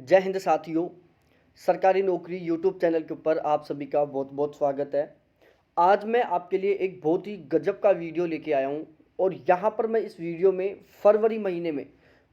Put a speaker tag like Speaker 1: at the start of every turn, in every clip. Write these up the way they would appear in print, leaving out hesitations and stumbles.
Speaker 1: जय हिंद साथियों। सरकारी नौकरी यूट्यूब चैनल के ऊपर आप सभी का बहुत बहुत स्वागत है। आज मैं आपके लिए एक बहुत ही गजब का वीडियो लेके आया हूँ और यहाँ पर मैं इस वीडियो में फरवरी महीने में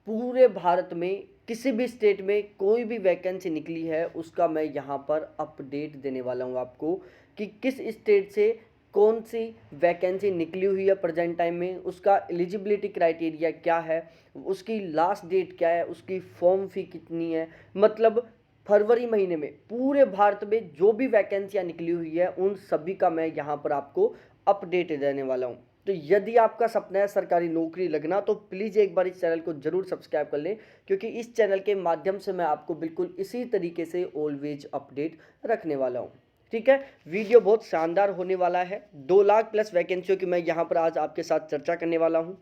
Speaker 1: पूरे भारत में किसी भी स्टेट में कोई भी वैकेंसी निकली है उसका मैं यहाँ पर अपडेट देने वाला हूँ आपको कि किस स्टेट से कौन सी वैकेंसी निकली हुई है प्रेजेंट टाइम में, उसका एलिजिबिलिटी क्राइटेरिया क्या है, उसकी लास्ट डेट क्या है, उसकी फॉर्म फी कितनी है। मतलब फरवरी महीने में पूरे भारत में जो भी वैकेंसियां निकली हुई है उन सभी का मैं यहाँ पर आपको अपडेट देने वाला हूँ। तो यदि आपका सपना है सरकारी नौकरी लगना तो प्लीज़ एक बार इस चैनल को जरूर सब्सक्राइब कर लें, क्योंकि इस चैनल के माध्यम से मैं आपको बिल्कुल इसी तरीके से ऑलवेज अपडेट रखने वाला हूँ। ठीक है, वीडियो बहुत शानदार होने वाला है। 2 लाख प्लस वैकेंसियों की मैं यहाँ पर आज आपके साथ चर्चा करने वाला हूँ।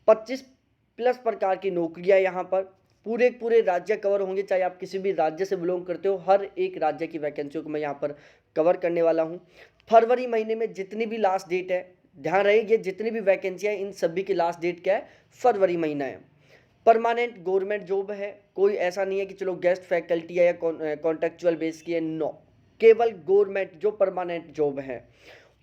Speaker 1: 25 प्लस प्रकार की नौकरियाँ यहाँ पर पूरे पूरे राज्य कवर होंगे, चाहे आप किसी भी राज्य से बिलोंग करते हो, हर एक राज्य की वैकेंसियों को मैं यहाँ पर कवर करने वाला हूँ। फरवरी महीने में जितनी भी लास्ट डेट है, ध्यान रहे ये जितनी भी वैकेंसियाँ इन सभी की लास्ट डेट क्या है, फरवरी महीना है। परमानेंट गवर्नमेंट जॉब है, कोई ऐसा नहीं है कि चलो गेस्ट फैकल्टी है या कॉन्ट्रेक्चुअल बेस की है, नो, केवल गवर्नमेंट जो परमानेंट जॉब है।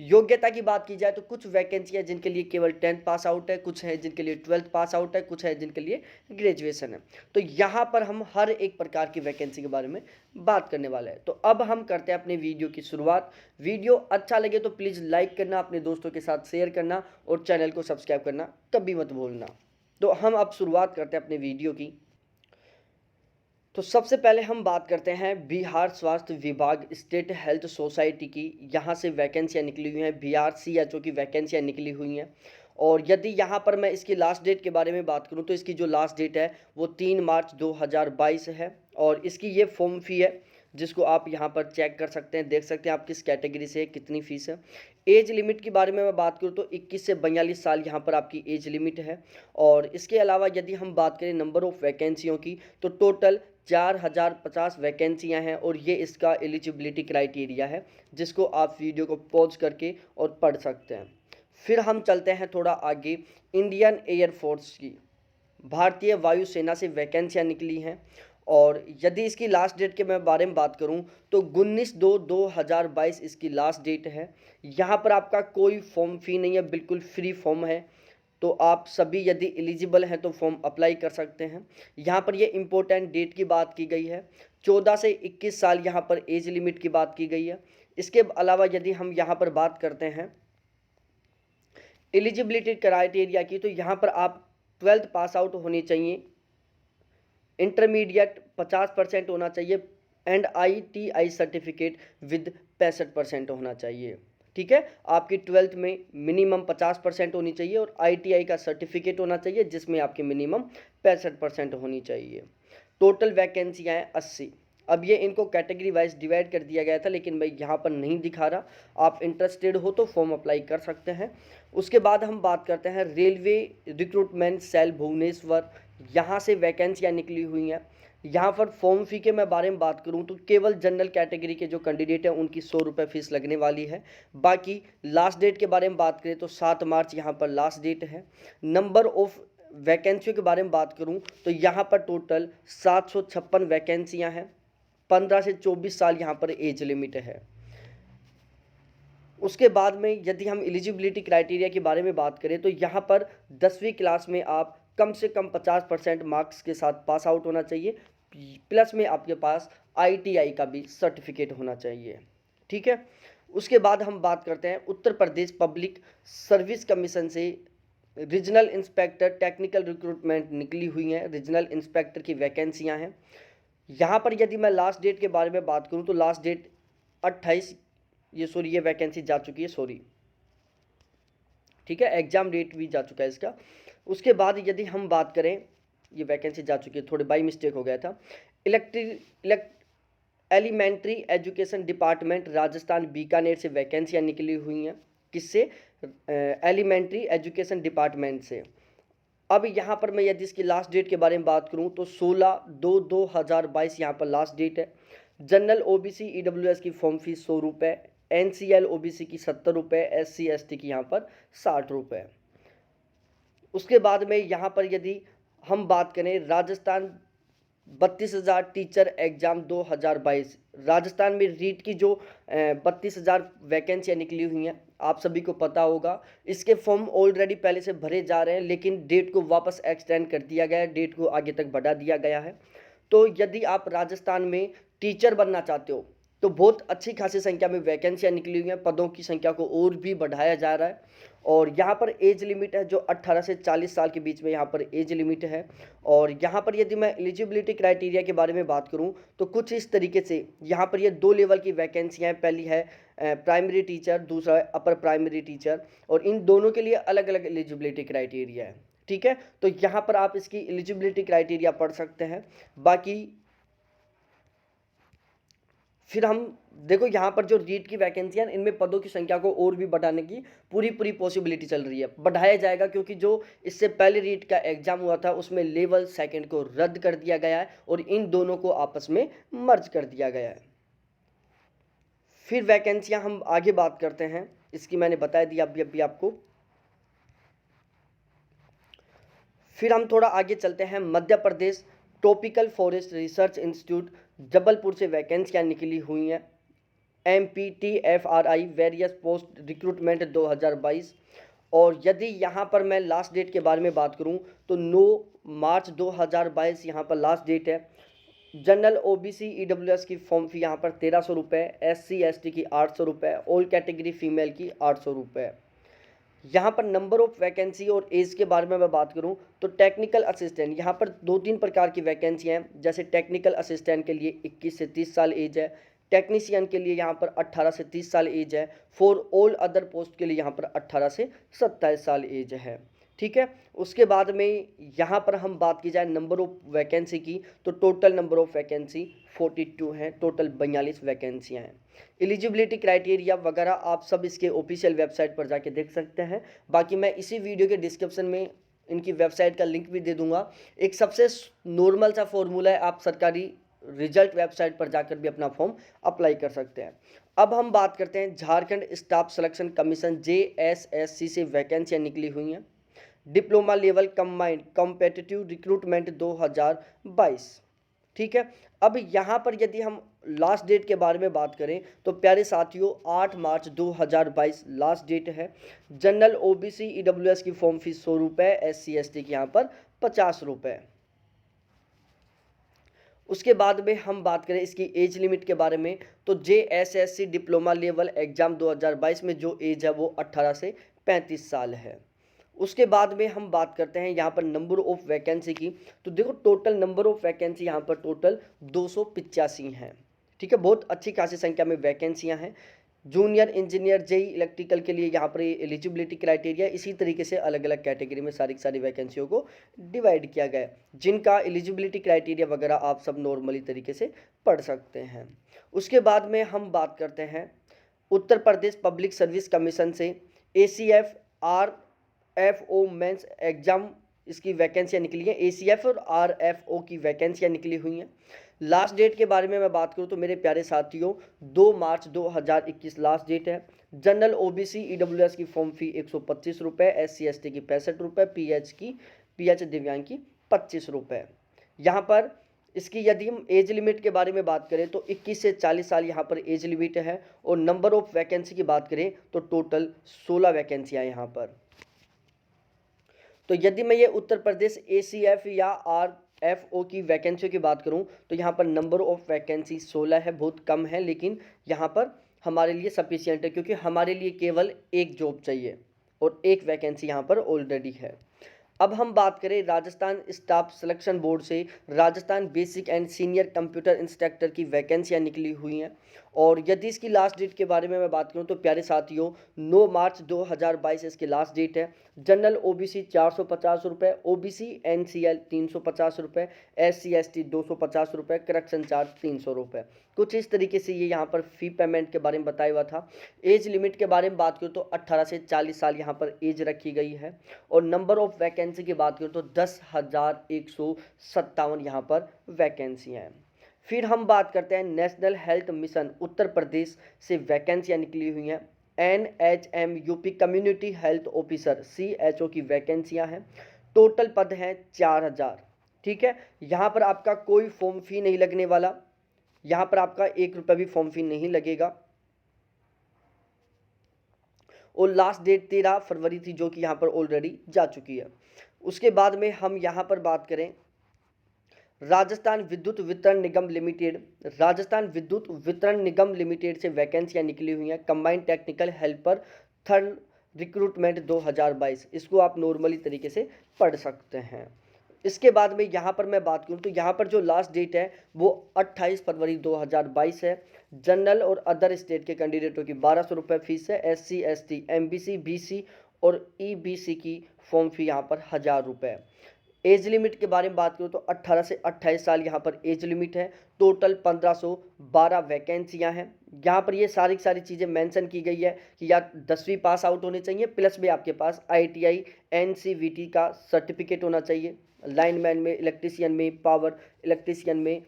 Speaker 1: योग्यता की बात की जाए तो कुछ वैकेंसी है जिनके लिए केवल 10th पास आउट है, कुछ है जिनके लिए 12th पास आउट है, कुछ है जिनके लिए ग्रेजुएशन है। तो यहाँ पर हम हर एक प्रकार की वैकेंसी के बारे में बात करने वाले हैं। तो अब हम करते हैं अपने वीडियो की शुरुआत। वीडियो अच्छा लगे तो प्लीज़ लाइक करना, अपने दोस्तों के साथ शेयर करना और चैनल को सब्सक्राइब करना कभी मत भूलना। तो हम अब शुरुआत करते हैं अपने वीडियो की। तो सबसे पहले हम बात करते हैं बिहार स्वास्थ्य विभाग स्टेट हेल्थ सोसाइटी की। यहाँ से वैकेंसियाँ निकली हुई हैं, BRCHO की वैकेंसियाँ निकली हुई हैं। और यदि यहाँ पर मैं इसकी लास्ट डेट के बारे में बात करूँ तो इसकी जो लास्ट डेट है वो 3 मार्च 2022 है। और इसकी ये फॉर्म फ़ी है जिसको आप यहाँ पर चेक कर सकते हैं, देख सकते हैं आप किस कैटेगरी से कितनी फ़ीस है। एज लिमिट की बारे में मैं बात करूँ तो 21 से 42 साल यहाँ पर आपकी एज लिमिट है। और इसके अलावा यदि हम बात करें नंबर ऑफ़ वैकेंसियों की तो टोटल 4050 वैकेंसियाँ हैं और ये इसका एलिजिबिलिटी क्राइटेरिया है, जिसको आप वीडियो को पॉज करके और पढ़ सकते हैं। फिर हम चलते हैं थोड़ा आगे, इंडियन एयरफोर्स की, भारतीय वायुसेना से वैकेंसियाँ निकली हैं। और यदि इसकी लास्ट डेट के मैं बारे में बात करूं तो 19/2/2022 इसकी लास्ट डेट है। यहाँ पर आपका कोई फॉर्म फी नहीं है, बिल्कुल फ्री फॉर्म है। तो आप सभी यदि एलिजिबल हैं तो फॉर्म अप्लाई कर सकते हैं। यहाँ पर ये इम्पोर्टेंट डेट की बात की गई है, 14 से 21 साल यहाँ पर एज लिमिट की बात की गई है। इसके अलावा यदि हम यहाँ पर बात करते हैं एलिजिबिलिटी क्राइटेरिया की तो यहाँ पर आप 12th पास आउट होनी चाहिए, इंटरमीडिएट 50% होना चाहिए एंड ITI सर्टिफिकेट विद 65% होना चाहिए। ठीक है, आपकी 12th में मिनिमम 50% होनी चाहिए और ITI का सर्टिफिकेट होना चाहिए जिसमें आपकी मिनिमम 65% होनी चाहिए। टोटल वैकेंसियाँ हैं 80। अब ये इनको कैटेगरी वाइज डिवाइड कर दिया गया था लेकिन मैं यहाँ पर नहीं दिखा रहा, आप इंटरेस्टेड हो तो फॉर्म अप्लाई कर सकते हैं। उसके बाद हम बात करते हैं रेलवे रिक्रूटमेंट सेल भुवनेश्वर, यहाँ से वैकेंसियाँ निकली हुई हैं। यहाँ पर फॉर्म फ़ी के मैं बारे में बात करूँ तो केवल जनरल कैटेगरी के जो कैंडिडेट हैं उनकी 100 रुपये फ़ीस लगने वाली है। बाकी लास्ट डेट के बारे में बात करें तो 7 मार्च यहाँ पर लास्ट डेट है। नंबर ऑफ़ वैकेंसियों के बारे में बात करूं तो यहाँ पर टोटल 756 वैकेंसियां हैं, 15 से 24 साल यहाँ पर एज लिमिट है। उसके बाद में यदि हम एलिजिबिलिटी क्राइटेरिया के बारे में बात करें तो यहाँ पर 10वीं क्लास में आप कम से कम 50% मार्क्स के साथ पास आउट होना चाहिए, प्लस में आपके पास ITI का भी सर्टिफिकेट होना चाहिए। ठीक है, उसके बाद हम बात करते हैं उत्तर प्रदेश पब्लिक सर्विस कमीशन से रीजनल इंस्पेक्टर टेक्निकल रिक्रूटमेंट निकली हुई हैं। रीजनल इंस्पेक्टर की वैकेंसियां हैं। यहाँ पर यदि मैं लास्ट डेट के बारे में बात करूँ तो लास्ट डेट 28, ये वैकेंसी जा चुकी है, सॉरी, ठीक है, एग्जाम डेट भी जा चुका है इसका। उसके बाद यदि हम बात करें, ये वैकेंसी जा चुकी है, थोड़े बाई मिस्टेक हो गया था। Elementary education department Rajasthan Bikaner से वैकेंसियाँ निकली हुई हैं। किससे? एलिमेंट्री एजुकेशन डिपार्टमेंट से। अब यहाँ पर मैं यदि इसकी लास्ट डेट के बारे में बात करूँ तो 16/2/2022 यहाँ पर लास्ट डेट है। जनरल OBC EWS की फॉर्म फीस 100 रुपये, NCL OBC की 70 रुपये, SC ST की यहाँ पर 60 रुपये। उसके बाद में यहाँ पर यदि हम बात करें राजस्थान 32,000 टीचर एग्ज़ाम 2022। राजस्थान में रीट की जो 32,000 वैकेंसियाँ निकली हुई हैं, आप सभी को पता होगा। इसके फॉर्म ऑलरेडी पहले से भरे जा रहे हैं, लेकिन डेट को वापस एक्सटेंड कर दिया गया है, डेट को आगे तक बढ़ा दिया गया है। तो यदि आप राजस्थान में टीचर बनना चाहते हो तो बहुत अच्छी खासी संख्या में वैकेंसियाँ निकली हुई हैं, पदों की संख्या को और भी बढ़ाया जा रहा है। और यहाँ पर एज लिमिट है जो 18 से 40 साल के बीच में यहाँ पर एज लिमिट है। और यहाँ पर यदि मैं एलिजिबिलिटी क्राइटेरिया के बारे में बात करूँ तो कुछ इस तरीके से यहाँ पर ये 2 लेवल की वैकेंसियाँ हैं। पहली है प्राइमरी टीचर, दूसरा है अपर प्राइमरी टीचर, और इन दोनों के लिए अलग अलग एलिजिबिलिटी क्राइटेरिया है। ठीक है, तो यहाँ पर आप इसकी एलिजिबिलिटी क्राइटेरिया पढ़ सकते हैं। बाकी फिर हम देखो यहाँ पर जो रीट की वैकेंसी है, इनमें पदों की संख्या को और भी बढ़ाने की पूरी पॉसिबिलिटी चल रही है, बढ़ाया जाएगा, क्योंकि जो इससे पहले रीट का एग्जाम हुआ था उसमें लेवल सेकंड को रद्द कर दिया गया है और इन दोनों को आपस में मर्ज कर दिया गया है। फिर वैकेंसियाँ हम आगे बात करते हैं, इसकी मैंने बता दी अभी आपको। फिर हम थोड़ा आगे चलते हैं। Madhya Pradesh tropical forest research institute Jabalpur से वैकेंसियाँ निकली हुई हैं। MPTFRI various post recruitment 2022। और यदि यहाँ पर मैं लास्ट डेट के बारे में बात करूँ तो 9 मार्च 2022 यहाँ पर लास्ट डेट है। जनरल OBC EWS की फॉर्म फी यहाँ पर 1300 रुपये, SC ST की 800 रुपये, ऑल कैटेगरी फीमेल की 800 रुपये। यहाँ पर नंबर ऑफ वैकेंसी और एज के बारे में मैं बात करूँ तो टेक्निकल असिस्टेंट, यहाँ पर 2-3 प्रकार की वैकेंसी हैं। जैसे टेक्निकल असिस्टेंट के लिए 21 से 30 साल एज है, टेक्नीशियन के लिए यहाँ पर 18 से 30 साल एज है, फॉर ऑल अदर पोस्ट के लिए यहाँ पर 18 से 27 साल एज है। ठीक है, उसके बाद में यहाँ पर हम बात की जाए नंबर ऑफ वैकेंसी की तो टोटल नंबर ऑफ वैकेंसी 42 हैं, टोटल 42 वैकेंसियाँ हैं। एलिजिबिलिटी क्राइटेरिया वगैरह आप सब इसके ऑफिशियल वेबसाइट पर जाके देख सकते हैं। बाकी मैं इसी वीडियो के डिस्क्रिप्शन में इनकी वेबसाइट का लिंक भी दे दूंगा। एक सबसे नॉर्मल सा फॉर्मूला है, आप सरकारी रिजल्ट वेबसाइट पर जाकर भी अपना फॉर्म अप्लाई कर सकते हैं। अब हम बात करते हैं Jharkhand staff selection commission JSSC से वैकेंसियाँ निकली हुई हैं। Diploma level combined competitive recruitment 2022। ठीक है, अब यहाँ पर यदि हम लास्ट डेट के बारे में बात करें तो प्यारे साथियों 8 मार्च 2022 लास्ट डेट है। जनरल OBC EWS की फॉर्म फीस 100 रुपये, SC ST की यहाँ पर 50 रुपये। उसके बाद में हम बात करें इसकी एज लिमिट के बारे में तो JSSC डिप्लोमा लेवल एग्जाम 2022 में जो एज है वो 18 से 35 साल है। उसके बाद में हम बात करते हैं यहाँ पर नंबर ऑफ वैकेंसी की तो देखो टोटल नंबर ऑफ वैकेंसी यहाँ पर टोटल 285 हैं। ठीक है, बहुत अच्छी खासी संख्या में वैकेंसियाँ हैं। जूनियर इंजीनियर JEE इलेक्ट्रिकल के लिए यहाँ पर एलिजिबिलिटी क्राइटेरिया इसी तरीके से अलग अलग कैटेगरी में सारी की सारी वैकेंसियों को डिवाइड किया गया है, जिनका एलिजिबिलिटी क्राइटेरिया वगैरह आप सब नॉर्मली तरीके से पढ़ सकते हैं। उसके बाद में हम बात करते हैं उत्तर प्रदेश पब्लिक सर्विस कमीशन से ACF RFO मेंस एग्जाम इसकी वैकेंसियाँ निकली हैं। ACF और RFO की वैकेंसियाँ निकली हुई हैं। लास्ट डेट के बारे में मैं बात करूं तो मेरे प्यारे साथियों 2 मार्च 2021 लास्ट डेट है। जनरल OBC EWS की फॉर्म फी 125 रुपये, SC ST की 65 रुपये, PH दिव्यांग की 25 रुपये। यहाँ पर इसकी यदि हम एज लिमिट के बारे में बात करें तो 21 से 40 साल यहाँ पर एज लिमिट है। और नंबर ऑफ वैकेंसी की बात करें तो टोटल 16 वैकेंसियाँ यहाँ पर। तो यदि मैं ये उत्तर प्रदेश ACF या RFO की वैकेंसियों की बात करूं तो यहाँ पर नंबर ऑफ वैकेंसी 16 है, बहुत कम है, लेकिन यहाँ पर हमारे लिए सफिशिएंट है, क्योंकि हमारे लिए केवल एक जॉब चाहिए और एक वैकेंसी यहाँ पर ऑलरेडी है। अब हम बात करें राजस्थान स्टाफ सिलेक्शन बोर्ड से Rajasthan basic and senior computer instructor की वैकेंसियाँ निकली हुई हैं। और यदि इसकी लास्ट डेट के बारे में मैं बात करूं तो प्यारे साथियों 9 मार्च 2022 इसकी लास्ट डेट है। जनरल OBC 450 रुपये, OBC NCL 350 रुपये, SC ST 250 रुपये, करेक्शन चार्ज 300 रुपये। कुछ इस तरीके से ये यहाँ पर फ़ी पेमेंट के बारे में बताया हुआ था। एज लिमिट के बारे में बात करूँ तो 18 से 40 साल यहाँ पर एज रखी गई है। और नंबर ऑफ वैकेंसी की बात करूँ तो 10,157 यहाँ पर वैकेंसियाँ हैं। फिर हम बात करते हैं national health mission Uttar Pradesh से वैकेंसियाँ निकली हुई हैं। NHM UP community health officer CHO की वैकेंसियाँ हैं। टोटल पद हैं 4000। ठीक है। यहाँ पर आपका कोई फॉर्म फी नहीं लगने वाला, यहाँ पर आपका 1 रुपये भी फॉर्म फी नहीं लगेगा। और लास्ट डेट 13 फरवरी थी, जो कि यहाँ पर ऑलरेडी जा चुकी है। उसके बाद में हम यहाँ पर बात करें राजस्थान विद्युत वितरण निगम लिमिटेड। राजस्थान विद्युत वितरण निगम लिमिटेड से वैकेंसियाँ निकली हुई हैं, combined technical helper third recruitment 2022। इसको आप नॉर्मली तरीके से पढ़ सकते हैं। इसके बाद में यहाँ पर मैं बात करूँ तो यहाँ पर जो लास्ट डेट है वो 28 फरवरी 2022 है। जनरल और अदर स्टेट के कैंडिडेटों की 1200 रुपये फीस है। SC ST MBC BC और EBC की फॉर्म फी यहाँ पर 1000 रुपये। एज लिमिट के बारे में बात करूँ तो 18 से 28 साल यहाँ पर एज लिमिट है। टोटल 1512 वैकेंसियाँ हैं। यहाँ पर ये सारी की सारी चीज़ें मेंशन की गई है कि या 10वीं पास आउट होने चाहिए, प्लस में आपके पास ITI NCVT का सर्टिफिकेट होना चाहिए, लाइनमैन में, इलेक्ट्रीशियन में, पावर इलेक्ट्रीशियन में,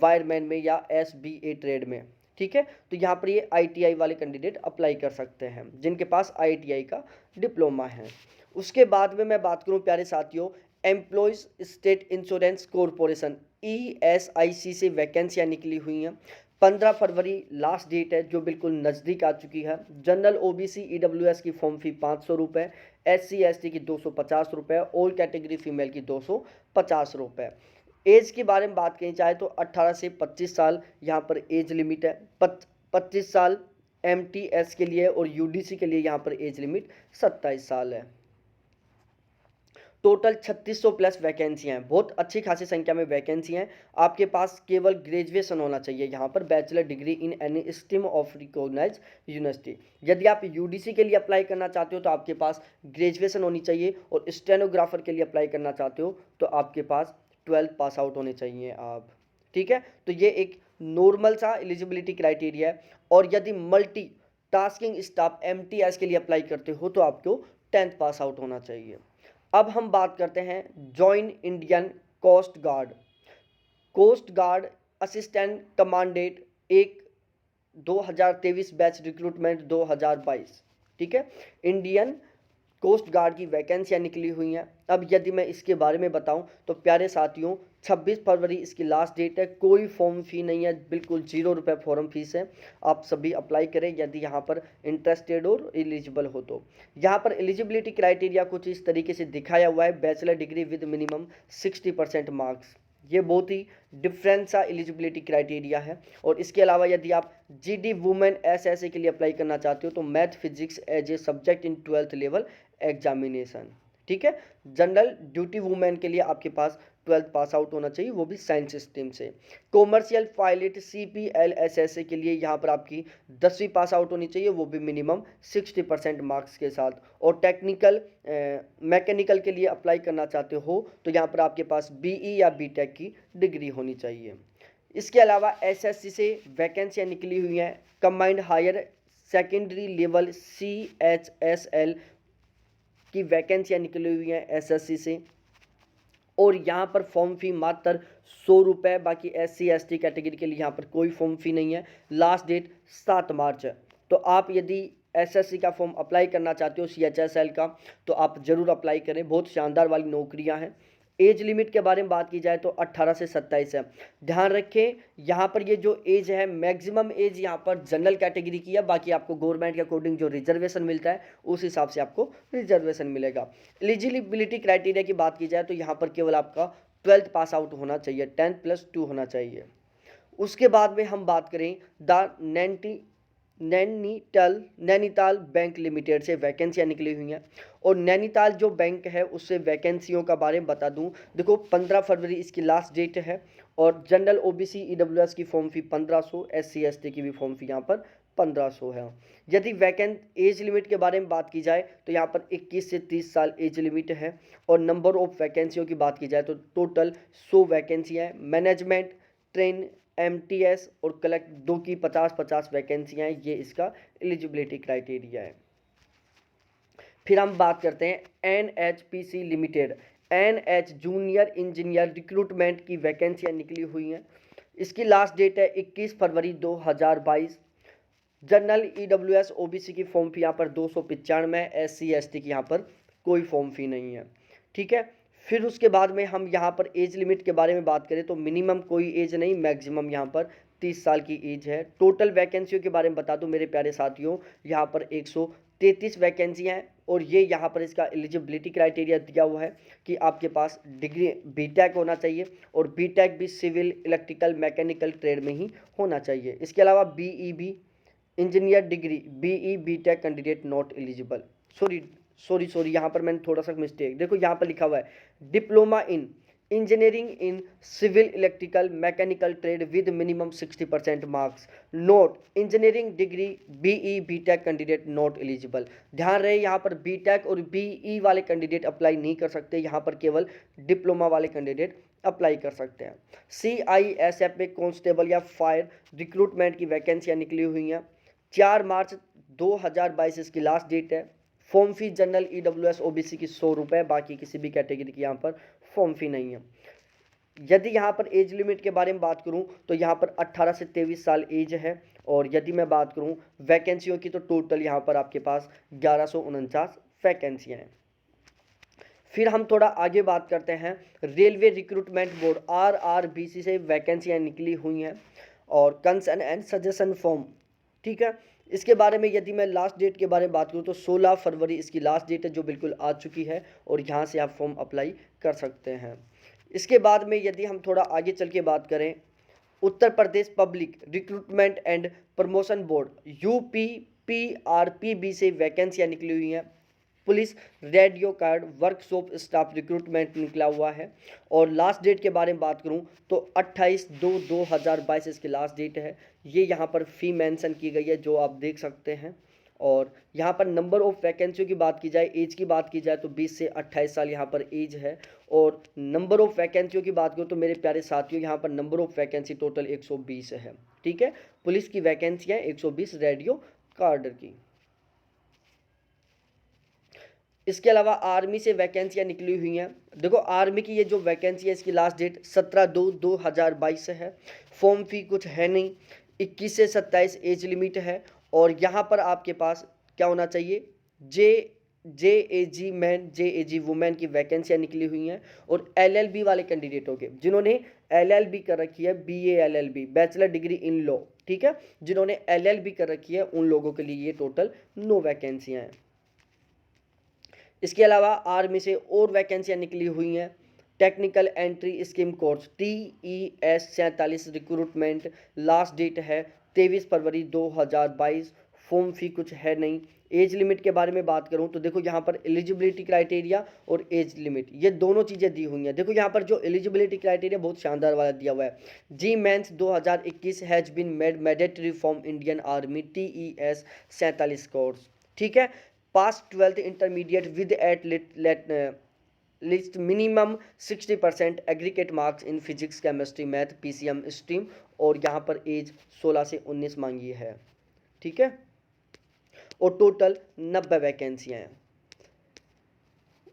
Speaker 1: वायरमैन में या SBA ट्रेड में। ठीक है, तो यहाँ पर ये ITI वाले कैंडिडेट अप्लाई कर सकते हैं जिनके पास ITI का डिप्लोमा है। उसके बाद में मैं बात करूँ प्यारे साथियों, employees state insurance corporation ESIC से वैकेंसियाँ निकली हुई हैं। 15 फरवरी लास्ट डेट है, जो बिल्कुल नज़दीक आ चुकी है। जनरल OBC EWS की फॉर्म फी 500 रुपये, SC ST की 250 रुपये, ऑल कैटेगरी फीमेल की 250 रुपये। एज के बारे में बात कही जाए तो 18 से 25 साल यहाँ पर एज लिमिट है। 25 साल MTS के लिए और UDC के लिए यहाँ पर एज लिमिट 27 साल है। टोटल 3600 प्लस वैकेंसियाँ हैं, बहुत अच्छी खासी संख्या में वैकेंसी हैं। आपके पास केवल ग्रेजुएशन होना चाहिए, यहाँ पर bachelor degree in any stream of recognise university. यदि आप UDC के लिए अप्लाई करना चाहते हो तो आपके पास ग्रेजुएशन होनी चाहिए, और स्टेनोग्राफर के लिए अप्लाई करना चाहते हो तो आपके पास 12th पास आउट होने चाहिए आप। ठीक है, तो ये एक नॉर्मल सा एलिजिबिलिटी क्राइटेरिया है। और यदि मल्टी टास्किंग स्टाफ MTS के लिए अप्लाई करते हो तो आपको 10th पास आउट होना चाहिए। अब हम बात करते हैं join Indian coast guard. Coast guard assistant commandant 2023 batch recruitment 2022। ठीक है, इंडियन कोस्ट गार्ड की वैकेंसियाँ निकली हुई हैं। अब यदि मैं इसके बारे में बताऊं तो प्यारे साथियों, 26 फरवरी इसकी लास्ट डेट है। कोई फॉर्म फी नहीं है, बिल्कुल 0 रुपये फॉर्म फीस है। आप सभी अप्लाई करें यदि यहाँ पर इंटरेस्टेड और एलिजिबल हो तो। यहाँ पर एलिजिबिलिटी क्राइटेरिया कुछ इस तरीके से दिखाया हुआ है, bachelor degree with minimum 60% marks. ये बहुत ही डिफरेंट सा एलिजिबिलिटी क्राइटेरिया है। और इसके अलावा यदि आप GD वुमेन SSA के लिए अप्लाई करना चाहते हो तो math physics as a subject in 12th level examination. ठीक है, जनरल ड्यूटी वुमेन के लिए आपके पास 12th पास आउट होना चाहिए, वो भी साइंस स्ट्रीम से। कॉमर्शियल पायलट CPL SSA के लिए यहाँ पर आपकी 10वीं पास आउट होनी चाहिए, वो भी मिनिमम 60% मार्क्स के साथ। और टेक्निकल मैकेनिकल के लिए अप्लाई करना चाहते हो तो यहाँ पर आपके पास BE या BTech की डिग्री होनी चाहिए। इसके अलावा SSC से वैकेंसियाँ निकली हुई हैं, combined higher secondary level CHSL की वैकेंसियाँ निकली हुई हैं SSC से। और यहाँ पर फॉर्म फी मात्र 100 रुपये। बाकी SC ST कैटेगरी के लिए यहाँ पर कोई फॉर्म फी नहीं है। लास्ट डेट 7 मार्च है। तो आप यदि SSC का फॉर्म अप्लाई करना चाहते हो CHSL का तो आप ज़रूर अप्लाई करें, बहुत शानदार वाली नौकरियाँ हैं। एज लिमिट के बारे में बात की जाए तो 18 से 27 है। ध्यान रखें, यहाँ पर ये जो एज है मैक्सिमम एज यहाँ पर जनरल कैटेगरी की है, बाकी आपको गवर्नमेंट के अकॉर्डिंग जो रिजर्वेशन मिलता है उस हिसाब से आपको रिजर्वेशन मिलेगा। एलिजिबिलिटी क्राइटेरिया की बात की जाए तो यहाँ पर केवल आपका 12th पास आउट होना चाहिए, 10+2 होना चाहिए। उसके बाद में हम बात करें द नैनीताल बैंक लिमिटेड से वैकेंसियाँ निकली हुई हैं। और नैनीताल जो बैंक है उससे वैकेंसियों का बारे में बता दूं, देखो 15 फरवरी इसकी लास्ट डेट है। और जनरल OBC EWS की फॉर्म फी 1500, SC ST की भी फॉर्म फी यहाँ पर 1500 है। यदि वैकेंट एज लिमिट के बारे में बात की जाए तो यहाँ पर 21 से 30 साल एज लिमिट है। और नंबर ऑफ वैकेंसियों की बात की जाए तो टोटल 100 वैकेंसियाँ हैं। मैनेजमेंट, ट्रेन, MTS और कलेक्ट 2 की 50-50 वैकेंसियाँ हैं। ये इसका एलिजिबिलिटी क्राइटेरिया है। फिर हम बात करते हैं NHPC limited. NH junior engineer recruitment की वैकेंसियाँ निकली हुई हैं। इसकी लास्ट डेट है 21 फरवरी 2022। जनरल EWS OBC की फॉर्म फी यहाँ पर 295 है। SC ST की यहाँ पर कोई फॉर्म फी नहीं है। ठीक है, फिर उसके बाद में हम यहाँ पर एज लिमिट के बारे में बात करें तो मिनिमम कोई एज नहीं, मैक्सिमम यहाँ पर 30 साल की एज है। टोटल वैकेंसियों के बारे में बता दूं मेरे प्यारे साथियों, यहाँ पर 133 वैकेंसियाँ हैं और ये यहाँ पर इसका एलिजिबिलिटी क्राइटेरिया दिया हुआ है कि आपके पास डिग्री बीटेक होना चाहिए और बीटेक भी सिविल इलेक्ट्रिकल मैकेनिकल ट्रेड में ही होना चाहिए। इसके अलावा बीईबी engineer degree BE BTech candidate not eligible. Sorry यहाँ पर मैंने थोड़ा सा मिस्टेक, देखो यहाँ पर लिखा हुआ है diploma in engineering in civil electrical mechanical trade with minimum 60% marks, note engineering degree BE BTech candidate not eligible. ध्यान रहे यहाँ पर बीटेक और बीई वाले कैंडिडेट अप्लाई नहीं कर सकते, यहाँ पर केवल डिप्लोमा वाले कैंडिडेट अप्लाई कर सकते हैं। CISF में कांस्टेबल या फायर रिक्रूटमेंट की वैकेंसियाँ निकली हुई हैं। 4 मार्च 2022 इसकी लास्ट डेट है। Form fee general EWS OBC की 100 रुपये, बाकी किसी भी कैटेगरी की यहाँ पर फॉर्म फी नहीं है। यदि यहाँ पर एज लिमिट के बारे में बात करूँ तो यहाँ पर 18 से 23 साल एज है और यदि मैं बात करूँ वैकेंसियों की तो टोटल यहाँ पर आपके पास 1149 वैकेंसियाँ हैं। फिर हम थोड़ा आगे बात करते हैं, रेलवे रिक्रूटमेंट बोर्ड RRBC से वैकेंसियाँ निकली हुई हैं और कंसर्न एंड सजेशन फॉर्म, ठीक है। इसके बारे में यदि मैं लास्ट डेट के बारे में बात करूँ तो 16 फरवरी इसकी लास्ट डेट है जो बिल्कुल आ चुकी है और यहाँ से आप फॉर्म अप्लाई कर सकते हैं। इसके बाद में यदि हम थोड़ा आगे चल के बात करें, Uttar Pradesh public recruitment and promotion board UPPRPB से वैकेंसियाँ निकली हुई हैं। Police radio card workshop staff recruitment निकला हुआ है और लास्ट डेट के बारे में बात करूं तो 28/2/2022 इसकी लास्ट डेट है। ये यहाँ पर फी मेंशन की गई है जो आप देख सकते हैं। और यहाँ पर नंबर ऑफ वैकेंसियों की बात की जाए, एज की बात की जाए तो 20 से 28 साल यहाँ पर एज है। और नंबर ऑफ वैकेंसियों की बात करूँ तो मेरे प्यारे साथियों यहाँ पर नंबर ऑफ वैकेंसी टोटल 120 है, ठीक है। पुलिस की वैकेंसियाँ 120 रेडियो कार्डर की। इसके अलावा आर्मी से वैकेंसियाँ निकली हुई हैं। देखो आर्मी की ये जो वैकेंसी है इसकी लास्ट डेट 17/2/2022 है। फॉर्म फी कुछ है नहीं, 21 से 27 एज लिमिट है और यहाँ पर आपके पास क्या होना चाहिए, JAG मैन JAG वुमेन की वैकेंसियाँ निकली हुई हैं और LLB वाले कैंडिडेटों के जिन्होंने LLB कर रखी है, BA LLB bachelor degree in law, ठीक है, जिन्होंने LLB कर रखी है उन लोगों के लिए ये टोटल 9 वैकेंसियाँ हैं। इसके अलावा आर्मी से और वैकेंसियाँ निकली हुई हैं। Technical entry scheme course TES 47 recruitment, last date है 23 फरवरी 2022। फॉर्म फी कुछ है नहीं। एज लिमिट के बारे में बात करूं तो देखो यहाँ पर एलिजिबिलिटी क्राइटेरिया और एज लिमिट ये दोनों चीज़ें दी हुई हैं। देखो यहाँ पर जो एलिजिबिलिटी क्राइटेरिया बहुत शानदार वाला दिया हुआ है, JEE mains 2021 has been made mandatory from Indian Army TES 47 course, ठीक है। Pass 12th intermediate with at least minimum 60% aggregate marks in physics chemistry math PCM stream और यहाँ पर एज 16 से 19 मांगी है, ठीक है। और टोटल 90 वैकेंसियाँ हैं।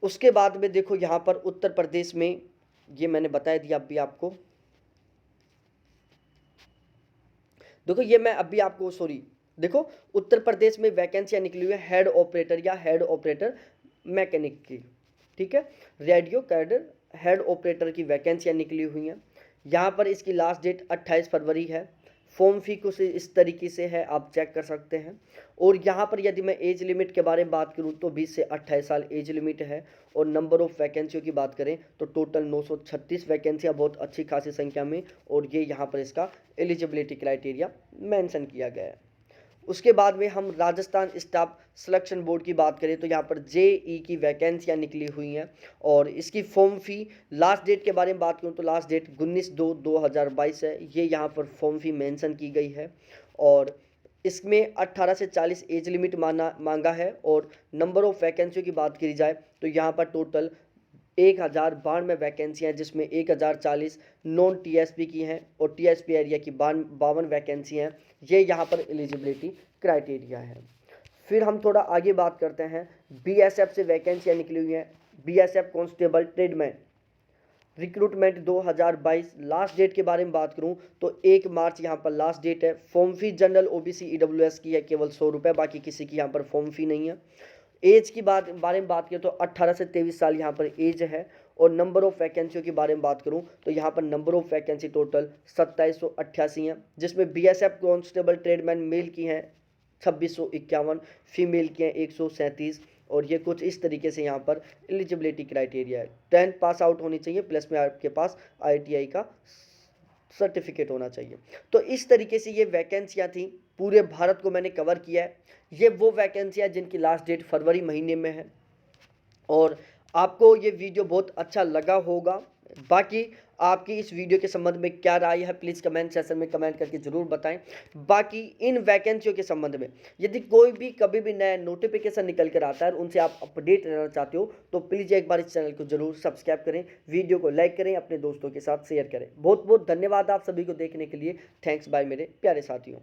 Speaker 1: उसके बाद में देखो यहाँ पर उत्तर प्रदेश में ये मैंने बता दिया अभी आपको, देखो ये मैं अभी आपको देखो उत्तर प्रदेश में वैकेंसियाँ निकली हुई है हेड ऑपरेटर या हेड ऑपरेटर मैकेनिक की, ठीक है। रेडियो कैडर हेड ऑपरेटर की वैकेंसियाँ निकली हुई हैं। यहाँ पर इसकी लास्ट डेट 28 फरवरी है। फॉर्म फी कुछ इस तरीके से है, आप चेक कर सकते हैं। और यहाँ पर यदि मैं एज लिमिट के बारे में बात करूँ तो 20 से 28 साल एज लिमिट है। और नंबर ऑफ़ वैकेंसियों की बात करें तो टोटल 936 वैकेंसियाँ, बहुत अच्छी खासी संख्या में, और ये यहाँ पर इसका एलिजिबिलिटी क्राइटेरिया मेंशन किया गया है। उसके बाद में हम राजस्थान स्टाफ सिलेक्शन बोर्ड की बात करें तो यहाँ पर JE की वैकेंसियाँ निकली हुई हैं और इसकी फॉर्म फी लास्ट डेट के बारे में बात करूँ तो लास्ट डेट 19/2/2022 है। ये यहाँ पर फॉर्म फी मेंशन की गई है और इसमें 18 से 40 एज लिमिट मांगा है। और नंबर ऑफ़ वैकेंसियों की बात की जाए तो यहाँ पर टोटल 1092 वैकेंसियाँ हैं, जिसमें 1040 नॉन TSP की हैं और TSP एरिया की 52 वैकेंसी हैं। ये यहाँ पर एलिजिबिलिटी क्राइटेरिया है। फिर हम थोड़ा आगे बात करते हैं, BSF से वैकेंसियाँ निकली हुई हैं। BSF constable tradesman recruitment 2022, last date के बारे में बात करूं तो 1 मार्च यहाँ पर लास्ट डेट है। Form fee general OBC EWS की है केवल 100 रुपये, बाकी किसी की यहाँ पर फॉर्म फी नहीं है। एज की बारे में बात करें तो 18 से 23 साल यहाँ पर एज है और नंबर ऑफ़ वैकेंसियों के बारे में बात करूं तो यहाँ पर नंबर ऑफ़ वैकेंसी टोटल 2788 हैं, जिसमें बीएसएफ कांस्टेबल ट्रेडमैन मेल की हैं 2651, फीमेल की हैं 137। और ये कुछ इस तरीके से यहाँ पर एलिजिबिलिटी क्राइटेरिया है। 10th पास आउट होनी चाहिए, प्लस में आपके पास IITI का सर्टिफिकेट होना चाहिए। तो इस तरीके से ये वैकेंसियाँ थी, पूरे भारत को मैंने कवर किया है। ये वो वैकेंसियाँ जिनकी लास्ट डेट फरवरी महीने में है और आपको ये वीडियो बहुत अच्छा लगा होगा। बाकी आपकी इस वीडियो के संबंध में क्या राय है प्लीज़ कमेंट सेक्शन में कमेंट करके ज़रूर बताएं। बाकी इन वैकेंसियों के संबंध में यदि कोई भी कभी भी नया नोटिफिकेशन निकल कर आता है और उनसे आप अपडेट रहना चाहते हो तो प्लीज़ एक बार इस चैनल को ज़रूर सब्सक्राइब करें, वीडियो को लाइक करें, अपने दोस्तों के साथ शेयर करें। बहुत बहुत धन्यवाद आप सभी को देखने के लिए। थैंक्स बाय मेरे प्यारे साथियों।